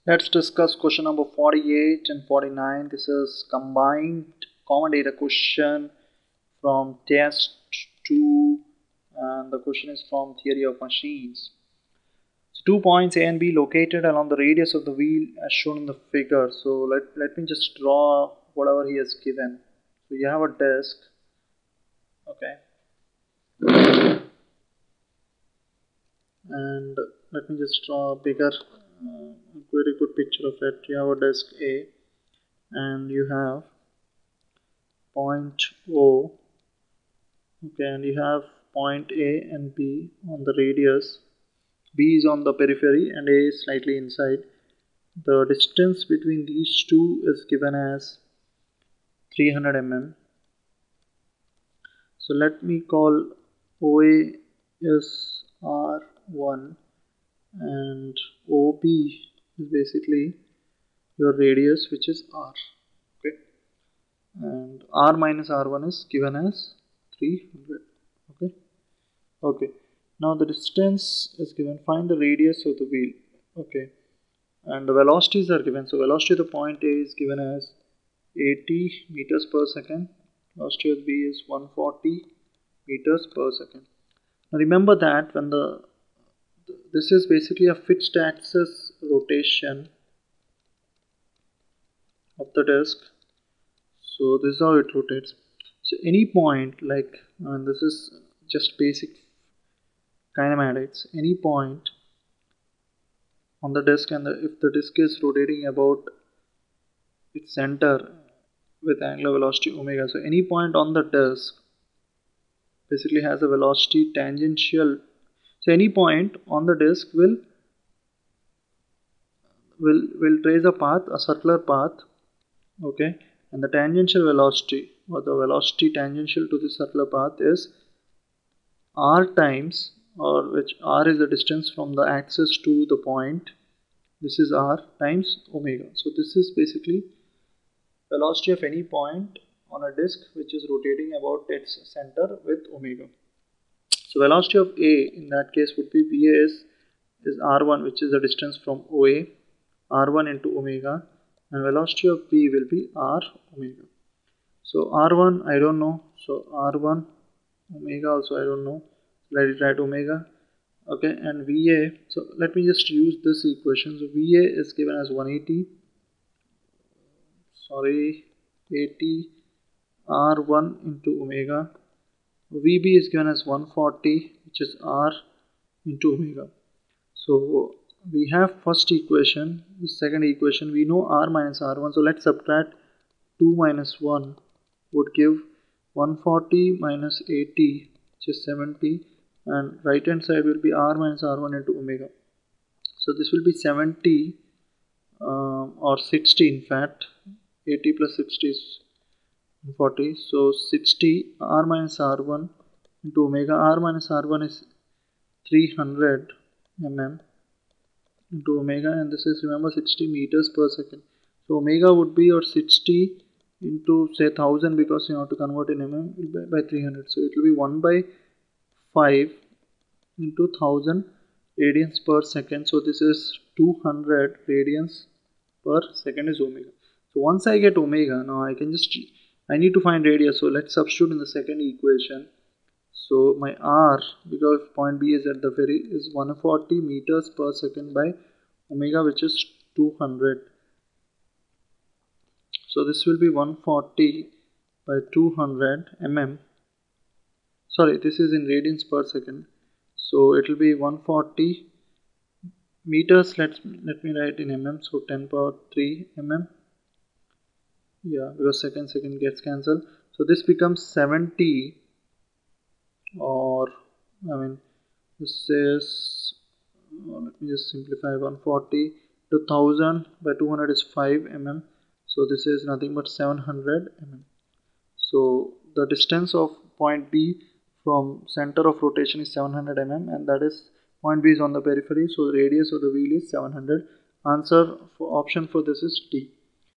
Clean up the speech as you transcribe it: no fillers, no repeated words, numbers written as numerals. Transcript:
Let's discuss question number 48 and 49. This is combined common data question from test 2, and the question is from theory of machines. So 2 points A and B located along the radius of the wheel as shown in the figure. So let me just draw whatever he has given. So you have a disk, okay, and let me just draw a bigger very good picture of it. You have a disk A and you have point O, okay, and you have point A and B on the radius. B is on the periphery and A is slightly inside. The distance between these two is given as 300 mm. So let me call OA is R1 and OB is basically your radius, which is R, okay, and R minus R1 is given as 300, okay. Now the distance is given, find the radius of the wheel, okay, and the velocities are given. So velocity of the point A is given as 80 meters per second, velocity of B is 140 meters per second. Now remember that when this is basically a fixed axis rotation of the disk, so this is how it rotates. So any point, like, this is just basic kinematics, any point on the disk, and if the disk is rotating about its center with angular velocity omega, so any point on the disk basically has a velocity tangential. So any point on the disk will trace a path, a circular path, okay, and the tangential velocity, or the velocity tangential to the circular path, is r times, or which r is the distance from the axis to the point. This is r times omega. So this is basically velocity of any point on a disk which is rotating about its center with omega. So velocity of A in that case would be VA is R1, which is the distance from OA, R1 into omega, and velocity of B will be R omega. So R1 I don't know, so R1 omega also I don't know, let it write omega, okay, and VA, so let me just use this equation. So VA is given as 80 R1 into omega, VB is given as 140, which is R into omega. So we have first equation, the second equation, we know R minus R1, so let's subtract 2 minus 1 would give 140 minus 80, which is 70, and right hand side will be R minus R1 into omega. So this will be 70 or 60 in fact, 80 plus 60 is 40, so 60 R minus R1 into omega. R minus R1 is 300 mm into omega, and this is, remember, 60 meters per second. So omega would be your 60 into say 1000, because you have to convert in mm, by 300. So it will be 1 by 5 into 1000 radians per second. So this is 200 radians per second is omega. So once I get omega, now I need to find radius. So let's substitute in the second equation. So my R, because point B is at the ferry, is 140 meters per second by omega, which is 200. So this will be 140 by 200 mm. Sorry, this is in radians per second. So it will be 140 meters. Let me write in mm. So 10 power 3 mm. Yeah, because second gets cancelled. So this becomes 70, or this is, let me just simplify, 140 to 1000 by 200 is 5 mm. So this is nothing but 700 mm. So the distance of point B from center of rotation is 700 mm, and that is, point B is on the periphery, so the radius of the wheel is 700. Answer for option for this is D.